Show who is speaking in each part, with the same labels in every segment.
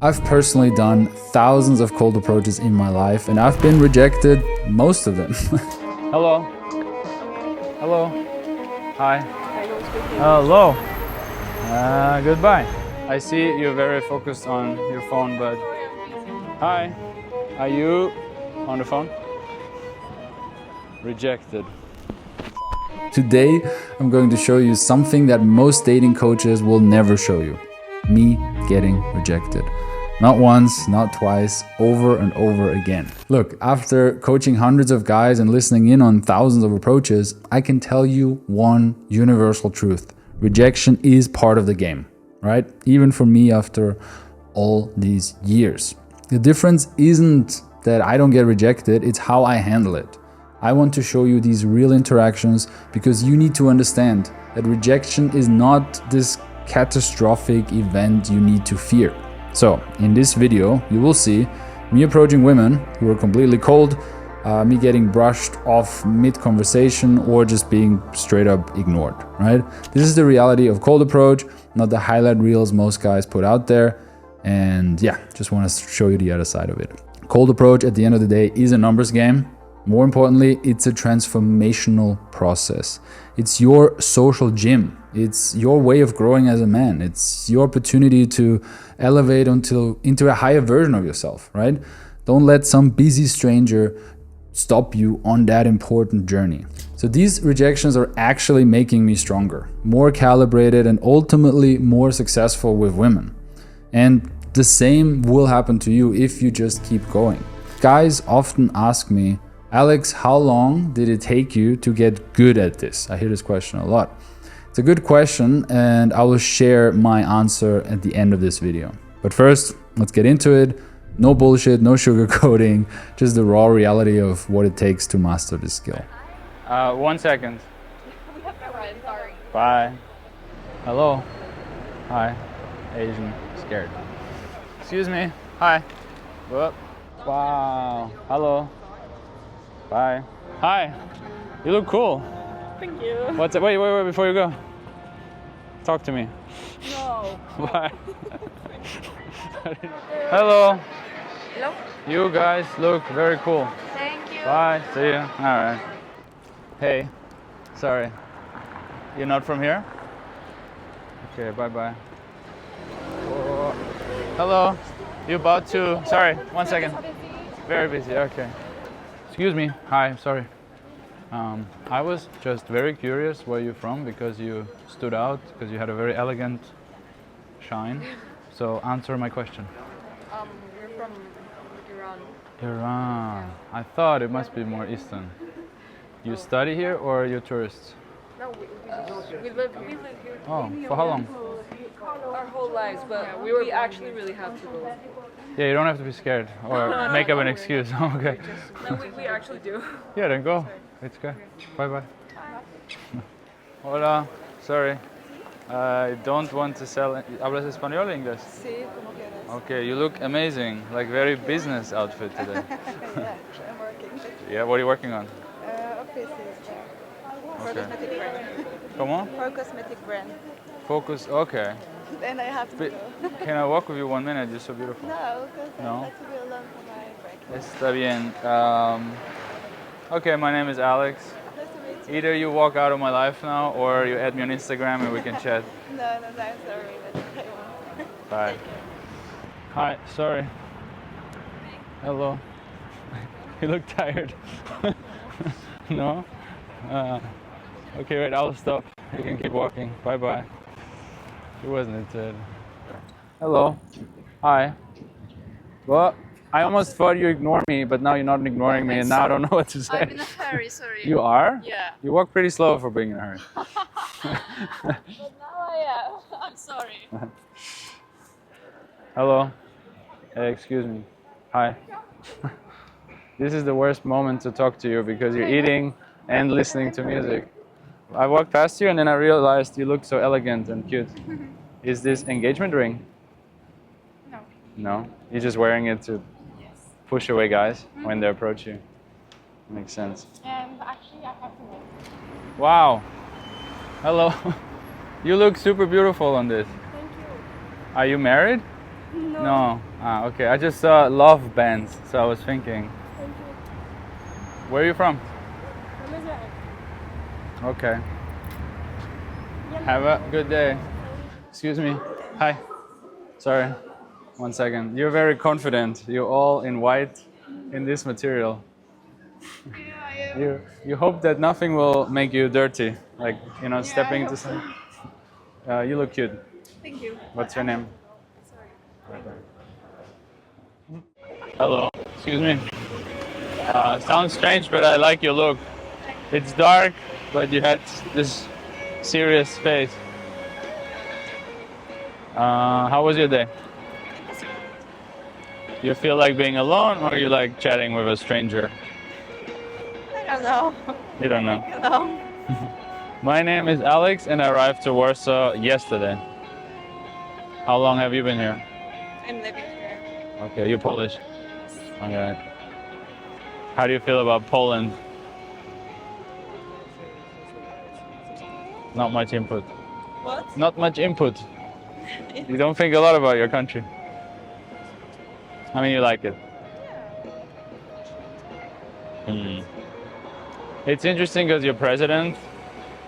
Speaker 1: I've personally done thousands of cold approaches in my life and I've been rejected most of them. Hello. Hello. Hi. Hello. Goodbye. I see you're very focused on your phone, but... Hi. Are you on the phone? Rejected. Today, I'm going to show you something that most dating coaches will never show you. Me getting rejected. Not once, not twice, over and over again. Look, after coaching hundreds of guys and listening in on thousands of approaches, I can tell you one universal truth. Rejection is part of the game, right? Even for me after all these years. The difference isn't that I don't get rejected, it's how I handle it. I want to show you these real interactions because you need to understand that rejection is not this catastrophic event you need to fear. So in this video, you will see me approaching women who are completely cold, me getting brushed off mid-conversation or just being straight up ignored, right? This is the reality of cold approach, not the highlight reels most guys put out there. And yeah, just want to show you the other side of it. Cold approach at the end of the day is a numbers game. More importantly, it's a transformational process. It's your social gym. It's your way of growing as a man. It's your opportunity to elevate into a higher version of yourself, right? Don't let some busy stranger stop you on that important journey. So these rejections are actually making me stronger, more calibrated, and ultimately more successful with women. And the same will happen to you if you just keep going. Guys often ask me, Alex, how long did it take you to get good at this? I hear this question a lot. It's a good question and I will share my answer at the end of this video. But first, let's get into it. No bullshit, no sugarcoating, just the raw reality of what it takes to master this skill. 1 second.
Speaker 2: Sorry.
Speaker 1: Bye. Hello. Hi. Asian. Scared. Excuse me. Hi. Whoop. Wow. Hello. Bye. Hi. You look cool.
Speaker 2: Thank you.
Speaker 1: What's it? Wait, before you go. Talk to me.
Speaker 2: No.
Speaker 1: Bye. Hello.
Speaker 2: Hello.
Speaker 1: You guys look very cool.
Speaker 2: Thank you.
Speaker 1: Bye. See you. All right. Hey. Sorry. You're not from here? Okay, bye-bye. Oh. Hello. You about to... Sorry, 1 second. Very busy, okay. Excuse me. Hi, sorry. I was just very curious where you're from because you stood out, because you had a very elegant shine. So answer my question.
Speaker 2: We're from Iran.
Speaker 1: Iran. I thought it must be more Eastern. You study here or you're tourists?
Speaker 2: No, we live here.
Speaker 1: Oh, for how long?
Speaker 2: Our whole lives, but we actually really have to go.
Speaker 1: Yeah, you don't have to be scared or make up an excuse. Okay.
Speaker 2: No, we actually do.
Speaker 1: Yeah, then go. It's good. Bye-bye. Hola. Sorry. I don't want to sell... ¿Hablas español o inglés?
Speaker 3: Sí, como quieras.
Speaker 1: Okay, you look amazing. Like very business outfit today.
Speaker 3: Yeah, I'm working.
Speaker 1: Yeah, what are you working on?
Speaker 3: Office is there. For
Speaker 1: Okay.
Speaker 3: cosmetic brand.
Speaker 1: Comment?
Speaker 3: For cosmetic brand.
Speaker 1: Focus. Okay.
Speaker 3: Then I have to
Speaker 1: But
Speaker 3: go.
Speaker 1: can I walk with you 1 minute? You're so beautiful.
Speaker 3: No, because
Speaker 1: No?
Speaker 3: I like to be alone for my break.
Speaker 1: Está bien. Okay, my name is Alex.
Speaker 3: Nice to meet you.
Speaker 1: Either you walk out of my life now or you add me on Instagram and we can chat.
Speaker 3: No, I'm sorry, but I won't.
Speaker 1: Bye. Hi, sorry. Hello. You look tired. No? Okay, wait, I'll stop. You can keep walking. Bye-bye. He wasn't interested. Hello. Hi. Well, I almost thought you ignored me, but now you're not ignoring me, and now I don't know what to say.
Speaker 2: I'm in a hurry, sorry.
Speaker 1: You are?
Speaker 2: Yeah.
Speaker 1: You walk pretty slow for being in a hurry.
Speaker 2: But now I am. I'm sorry.
Speaker 1: Hello. Hey, excuse me. Hi. This is the worst moment to talk to you because you're eating and listening to music. I walked past you and then I realized you look so elegant and cute. Is this engagement ring?
Speaker 2: No.
Speaker 1: No? You're just wearing it to push away guys when they approach you. Makes sense.
Speaker 2: Actually, I have to go.
Speaker 1: Wow. Hello. You look super beautiful on this.
Speaker 2: Thank you.
Speaker 1: Are you married?
Speaker 2: No.
Speaker 1: No. Ah, okay. I just saw love bands, so I was thinking.
Speaker 2: Thank you.
Speaker 1: Where are you from?
Speaker 2: From Israel.
Speaker 1: Okay. Have a good day. Excuse me. Hi. Sorry. 1 second. You're very confident. You're all in white in this material. You hope that nothing will make you dirty, like stepping into something. You look cute.
Speaker 3: Thank you.
Speaker 1: What's your name?
Speaker 3: Sorry.
Speaker 1: Hello. Excuse me. Sounds strange, but I like your look. It's dark, but you had this serious face. How was your day? You feel like being alone, or you like chatting with a stranger?
Speaker 3: I don't know.
Speaker 1: You don't know.
Speaker 3: Hello.
Speaker 1: My name is Alex, and I arrived to Warsaw yesterday. How long have you been here?
Speaker 3: I'm living here.
Speaker 1: Okay, you're Polish. Okay. How do you feel about Poland? Not much input.
Speaker 3: What?
Speaker 1: Not much input. You don't think a lot about your country. I mean, you like it. Hmm. It's interesting because your president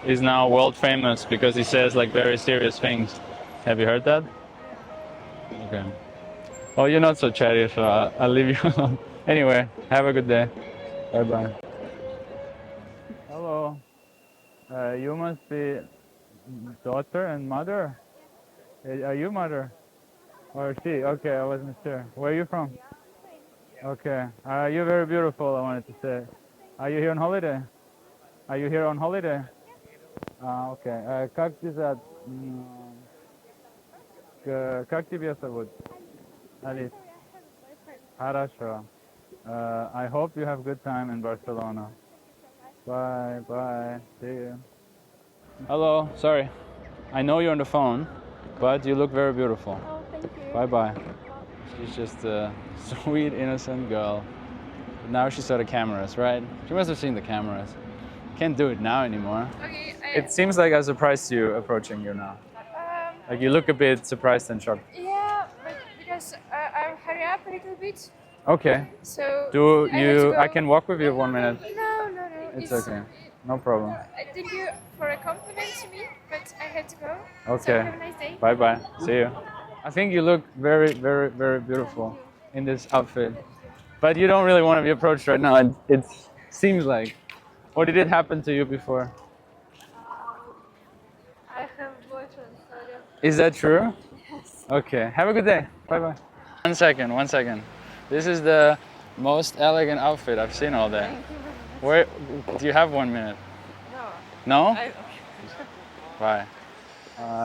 Speaker 1: is now world famous because he says like very serious things. Have you heard that? Okay. Well, you're not so chatty, so I'll leave you alone. Anyway, have a good day. Bye bye. Hello. You must be daughter and mother. Are you mother? Or she? Okay, I wasn't sure. Where are you from? Okay. You're very beautiful, I wanted to say. Are you here on holiday? Are you here on holiday? Okay. Как тебя как тебя зовут? Alice. Хорошо. I hope you have a good time in Barcelona. Bye, bye. See you. Hello, sorry. I know you're on the phone, but you look very beautiful.
Speaker 2: Oh, thank you.
Speaker 1: Bye bye. She's just a sweet, innocent girl. But now she saw the cameras, right? She must have seen the cameras. Can't do it now anymore.
Speaker 2: Okay.
Speaker 1: It seems like I surprised you approaching you now. Like you look a bit surprised and shocked.
Speaker 2: Yeah, but because I'm hurry up a little bit,
Speaker 1: Okay.
Speaker 2: so
Speaker 1: Do
Speaker 2: I have to
Speaker 1: you?
Speaker 2: go.
Speaker 1: I can walk with you 1 minute.
Speaker 2: No.
Speaker 1: It's okay. No problem.
Speaker 2: Thank you for a compliment to me, but I have to go. So
Speaker 1: Okay.
Speaker 2: have a nice day.
Speaker 1: Bye bye. See you. I think you look very, very, very beautiful in this outfit. But you don't really want to be approached right now. It seems like. Or did it happen to you before?
Speaker 2: I have a boyfriend, so
Speaker 1: Is that true?
Speaker 2: yes.
Speaker 1: Okay. Have a good day. Bye bye. 1 second. 1 second. This is the most elegant outfit I've seen all day.
Speaker 2: Thank you very much.
Speaker 1: Where do you have 1 minute?
Speaker 2: No.
Speaker 1: No? Bye.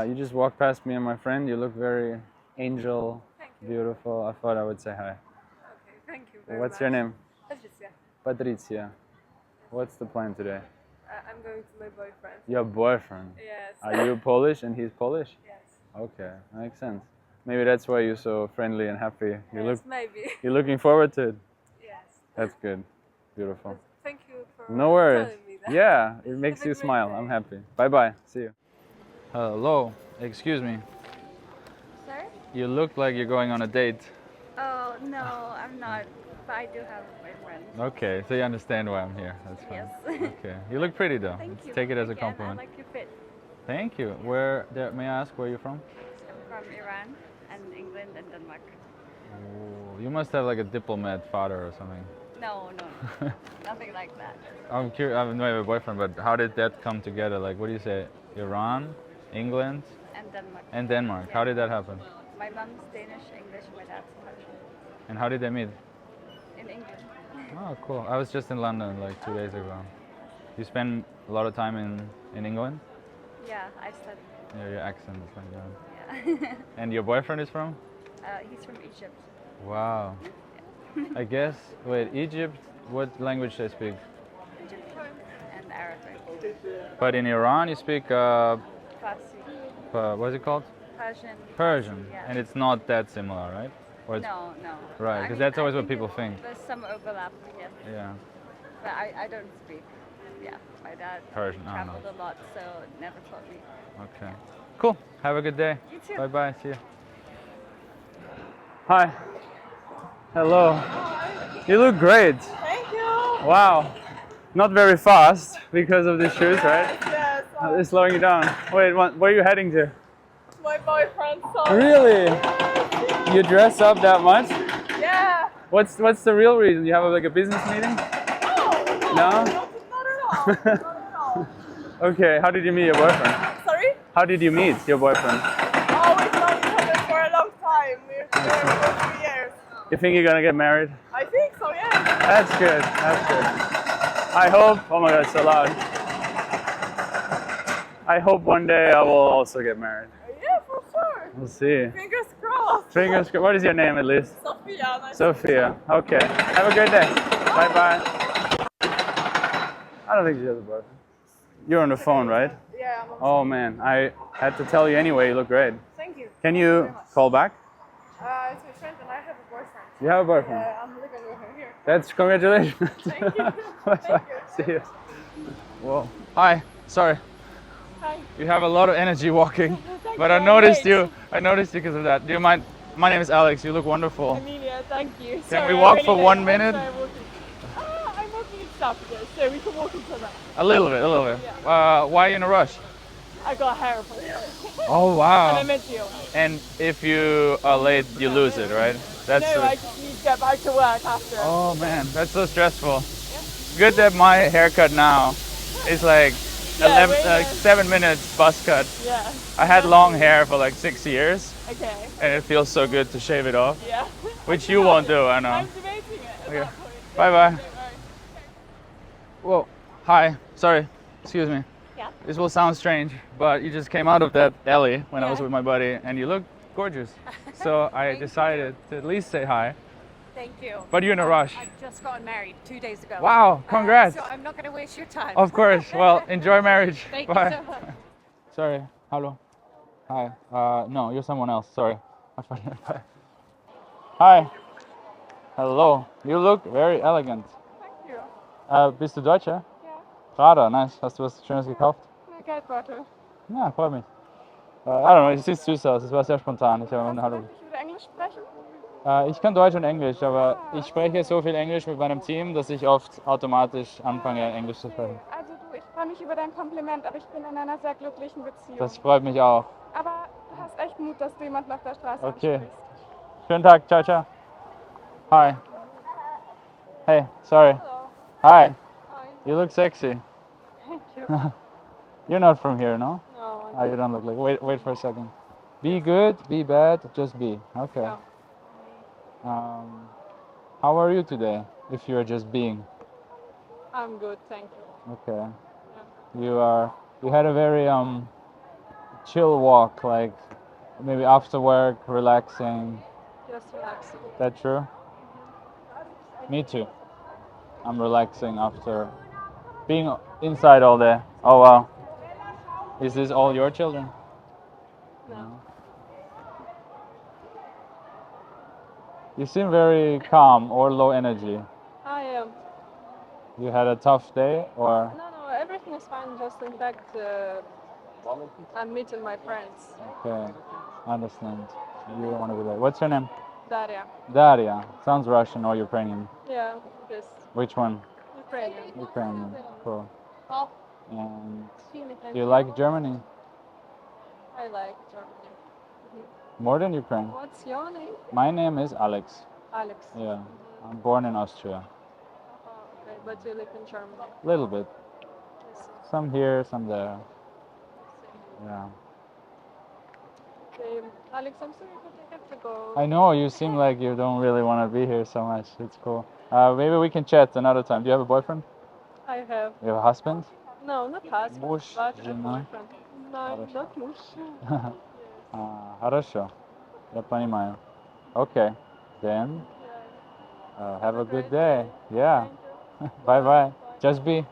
Speaker 1: You just walked past me and my friend. You look very angel, beautiful. I thought I would say hi.
Speaker 3: Okay, thank you very
Speaker 1: What's
Speaker 3: much.
Speaker 1: your name?
Speaker 3: Patricia.
Speaker 1: Patricia. What's the plan today?
Speaker 3: I'm going to my boyfriend.
Speaker 1: Your boyfriend.
Speaker 3: Yes.
Speaker 1: Are you Polish and he's Polish?
Speaker 3: Yes.
Speaker 1: Okay, makes sense. Maybe that's why you're so friendly and happy.
Speaker 3: Yes, maybe.
Speaker 1: You're looking forward to it.
Speaker 3: Yes.
Speaker 1: That's good. Beautiful.
Speaker 3: Thank you for
Speaker 1: No worries.
Speaker 3: telling me that.
Speaker 1: Yeah, it makes
Speaker 3: Have a
Speaker 1: you
Speaker 3: great
Speaker 1: smile.
Speaker 3: day.
Speaker 1: I'm happy. Bye bye. See you. Hello. Excuse me.
Speaker 2: Sorry?
Speaker 1: You look like you're going on a date.
Speaker 2: Oh no, I'm not. But I do have a boyfriend.
Speaker 1: Okay, so you understand why I'm here. That's fine.
Speaker 2: Yes.
Speaker 1: Okay. You look pretty though.
Speaker 2: Thank
Speaker 1: Let's
Speaker 2: you.
Speaker 1: take it as a
Speaker 2: Again,
Speaker 1: compliment.
Speaker 2: I like your fit.
Speaker 1: Thank you. May I ask where you're from?
Speaker 2: I'm from Iran and England and Denmark.
Speaker 1: Oh, you must have like a diplomat father or something.
Speaker 2: No. Nothing like that.
Speaker 1: I'm curious. I don't have a boyfriend, but how did that come together? Like, what do you say? Iran, England,
Speaker 2: And Denmark.
Speaker 1: and Denmark. How did that happen?
Speaker 2: My mom's Danish, English, my dad's Persian.
Speaker 1: And how did they meet?
Speaker 2: In England.
Speaker 1: Oh, cool. I was just in London like 2 days ago. You spend a lot of time in England?
Speaker 2: Yeah, I studied.
Speaker 1: Yeah, your accent is like that.
Speaker 2: Yeah.
Speaker 1: And your boyfriend is from?
Speaker 2: He's from Egypt.
Speaker 1: Wow. I guess. Wait, Egypt. What language they speak?
Speaker 2: Egyptian and Arabic.
Speaker 1: But in Iran, you speak.
Speaker 2: Farsi.
Speaker 1: What's it called?
Speaker 2: Persian.
Speaker 1: Persian.
Speaker 2: Yeah.
Speaker 1: And it's not that similar, right? Or it's,
Speaker 2: No.
Speaker 1: Right,
Speaker 2: I
Speaker 1: because
Speaker 2: mean,
Speaker 1: that's
Speaker 2: I
Speaker 1: always what
Speaker 2: think
Speaker 1: people think.
Speaker 2: There's some overlap, yes.
Speaker 1: Yeah.
Speaker 2: But I don't speak. Yeah, my dad
Speaker 1: Persian. Oh, no.
Speaker 2: traveled a lot, so never taught me.
Speaker 1: Okay. Cool. Have a good day.
Speaker 2: You too.
Speaker 1: Bye bye. See you. Hi. Hello. You look great.
Speaker 3: Thank you.
Speaker 1: Wow. Not very fast because of the shoes, right?
Speaker 3: Yes,
Speaker 1: It's slowing you down. Wait, where are you heading to?
Speaker 3: my boyfriend saw.
Speaker 1: Really? You dress up that much?
Speaker 3: Yeah.
Speaker 1: What's the real reason? You have like a business meeting?
Speaker 3: No,
Speaker 1: No?
Speaker 3: not at all. Not at all.
Speaker 1: Okay, how did you meet your boyfriend?
Speaker 3: Sorry?
Speaker 1: How did you meet your boyfriend?
Speaker 3: Oh, we've known each other for a long time. We're together for 3 years.
Speaker 1: You think you're gonna get married?
Speaker 3: I think so, yeah.
Speaker 1: That's good, that's good. I hope, oh my god, it's so loud. I hope one day I will also get married.
Speaker 3: Yeah, for sure.
Speaker 1: We'll see.
Speaker 3: Fingers crossed.
Speaker 1: Fingers crossed. What is your name at least?
Speaker 3: Sophia. Nice
Speaker 1: Sophia. Okay. Have a great day. Bye bye. I don't think she has a boyfriend. You're on the phone, right?
Speaker 3: Yeah, I'm on.
Speaker 1: Oh man, I had to tell you anyway, you look great.
Speaker 3: Thank you.
Speaker 1: Can you call back?
Speaker 3: It's my friend and I have a boyfriend.
Speaker 1: You have a boyfriend?
Speaker 3: I'm living with him here.
Speaker 1: That's congratulations.
Speaker 3: Thank you.
Speaker 1: Bye
Speaker 3: Thank
Speaker 1: bye.
Speaker 3: you.
Speaker 1: See you. Whoa. Hi. Sorry.
Speaker 2: Hi.
Speaker 1: You have a lot of energy walking,
Speaker 2: Thank
Speaker 1: but
Speaker 2: you,
Speaker 1: I
Speaker 2: I'm
Speaker 1: noticed
Speaker 2: late.
Speaker 1: you. I noticed you because of that. Do you mind? My name is Alex. You look wonderful.
Speaker 2: Amelia, thank you.
Speaker 1: Can
Speaker 2: Sorry,
Speaker 1: we
Speaker 2: I'm
Speaker 1: walk
Speaker 2: really
Speaker 1: for
Speaker 2: late.
Speaker 1: 1 minute?
Speaker 2: I'm walking in Stafford, so we can walk each other.
Speaker 1: A little bit, a little bit. Why are you in a rush?
Speaker 2: I got hair for you.
Speaker 1: Oh
Speaker 2: And
Speaker 1: wow!
Speaker 2: I met you.
Speaker 1: And if you are late, you lose it, right? That's.
Speaker 2: No, I just need to get back to work after.
Speaker 1: Oh man, that's so stressful. Good that my haircut now is like
Speaker 2: Yeah,
Speaker 1: 11,
Speaker 2: way
Speaker 1: 7 minutes buzz cut.
Speaker 2: Yeah.
Speaker 1: I had long hair for like 6 years,
Speaker 2: Okay.
Speaker 1: and it feels so good to shave it off,
Speaker 2: Yeah.
Speaker 1: which you won't do, I know.
Speaker 2: I'm debating it at
Speaker 1: Okay.
Speaker 2: that point.
Speaker 1: Bye bye.
Speaker 2: Don't worry.
Speaker 1: Whoa. Hi. Sorry. Excuse me.
Speaker 2: Yeah.
Speaker 1: This will sound strange, but you just came out of that alley when I was
Speaker 2: Yeah.
Speaker 1: with my buddy, and you look gorgeous. So I decided to at least say hi.
Speaker 4: Thank you.
Speaker 1: But you're in a rush.
Speaker 4: I've just gotten married 2 days ago.
Speaker 1: Wow, congrats.
Speaker 4: So I'm not going to waste your time.
Speaker 1: Of course. Well, enjoy marriage.
Speaker 4: Thank
Speaker 1: Bye.
Speaker 4: you so much.
Speaker 1: Sorry. Hello. Hi. No, you're someone else. Sorry. Bye. Hi. Hello. You look very elegant.
Speaker 2: Thank you.
Speaker 1: Bist du Deutsche?
Speaker 2: Ja.
Speaker 1: Radar, nice. Hast du was Schönes gekauft?
Speaker 2: Eine Geldbeutel.
Speaker 1: Ja, freut mich. I don't know, es sieht süß aus. Es war sehr spontan. Ich habe eine Hallo.
Speaker 2: Ich würde Englisch sprechen.
Speaker 1: Ich kann Deutsch und Englisch, aber ich spreche so viel Englisch mit meinem Team, dass ich oft automatisch anfange, Englisch zu sprechen.
Speaker 2: Also du, ich freue mich über dein Kompliment, aber ich bin in einer sehr glücklichen Beziehung.
Speaker 1: Das freut mich auch.
Speaker 2: Aber du hast echt Mut, dass du jemanden auf der Straße
Speaker 1: Okay.
Speaker 2: ansprichst.
Speaker 1: Schönen Tag, ciao, ciao. Hi. Hey, sorry. Hi.
Speaker 2: Hi.
Speaker 1: You look sexy.
Speaker 2: Thank you.
Speaker 1: You're not from here, no?
Speaker 2: No,
Speaker 1: Oh, you don't look like. Wait for a second. Be good, be bad, just be. Okay.
Speaker 2: Yeah.
Speaker 1: How are you today? If you're just being.
Speaker 2: I'm good, thank you.
Speaker 1: Okay. You had a very chill walk, like maybe after work, relaxing.
Speaker 2: Just relaxing.
Speaker 1: That true? Me too. I'm relaxing after being inside all day. Oh wow. Is this all your children?
Speaker 2: No.
Speaker 1: You seem very calm or low energy.
Speaker 2: I am.
Speaker 1: You had a tough day or?
Speaker 2: No, everything is fine. Just in fact, I'm meeting my friends.
Speaker 1: Okay, I understand. You don't want to be there. What's your name?
Speaker 2: Daria.
Speaker 1: Daria. Sounds Russian or Ukrainian.
Speaker 2: Yeah, this
Speaker 1: Which one?
Speaker 2: Ukrainian.
Speaker 1: Ukrainian. Cool.
Speaker 2: Oh,
Speaker 1: And do you like Germany
Speaker 2: I like Germany.
Speaker 1: more than Ukraine?
Speaker 2: What's your name?
Speaker 1: My name is Alex.
Speaker 2: Alex.
Speaker 1: Yeah, I'm born in Austria.
Speaker 2: Oh, okay, but you live in Germany.
Speaker 1: Little bit.
Speaker 2: I see.
Speaker 1: Some here, some there. Yeah.
Speaker 2: Okay, Alex, I'm sorry, but I have to go.
Speaker 1: I know you seem like you don't really want to be here so much. It's cool. Maybe we can chat another time. Do you have a boyfriend?
Speaker 2: I have.
Speaker 1: You have a husband?
Speaker 2: No, not husband,
Speaker 1: Муж,
Speaker 2: but a
Speaker 1: жена.
Speaker 2: boyfriend. No, not much.
Speaker 1: Хорошо. Я понимаю. Okay. Then have a good day. Yeah. Bye bye. Just be.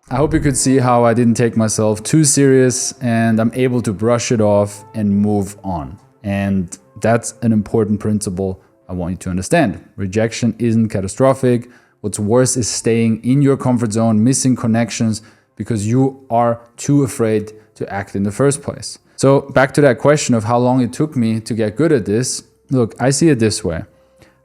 Speaker 1: I hope you could see how I didn't take myself too serious and I'm able to brush it off and move on. And that's an important principle I want you to understand. Rejection isn't catastrophic. What's worse is staying in your comfort zone, missing connections because you are too afraid to act in the first place. So back to that question of how long it took me to get good at this. look, I see it this way.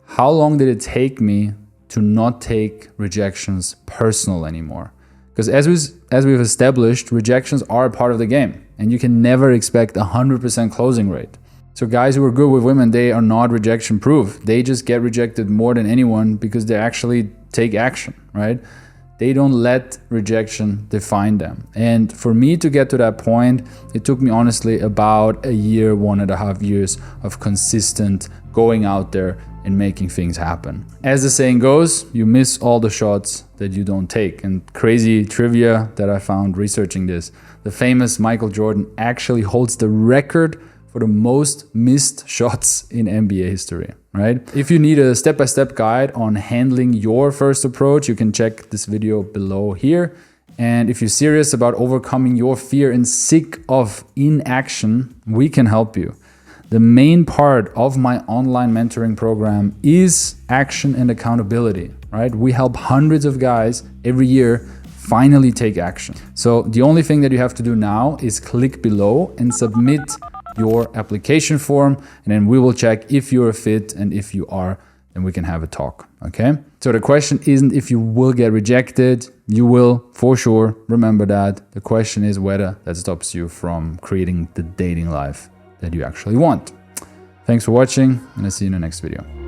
Speaker 1: How long did it take me to not take rejections personal anymore? Because as we've established, rejections are a part of the game, and you can never expect 100% closing rate. So guys who are good with women, they are not rejection proof. They just get rejected more than anyone because they actually take action, right? They don't let rejection define them. And for me to get to that point, it took me honestly about a year, 1.5 years of consistent going out there and making things happen. As the saying goes, you miss all the shots that you don't take. And crazy trivia that I found researching this, the famous Michael Jordan actually holds the record for the most missed shots in NBA history, right? If you need a step-by-step guide on handling your first approach, you can check this video below here. And if you're serious about overcoming your fear and sick of inaction, we can help you. The main part of my online mentoring program is action and accountability, right? We help hundreds of guys every year finally take action. So the only thing that you have to do now is click below and submit your application form, and then we will check if you're a fit, and if you are, then we can have a talk, okay? So the question isn't if you will get rejected. You will, for sure, remember that. The question is whether that stops you from creating the dating life that you actually want. Thanks for watching, and I'll see you in the next video.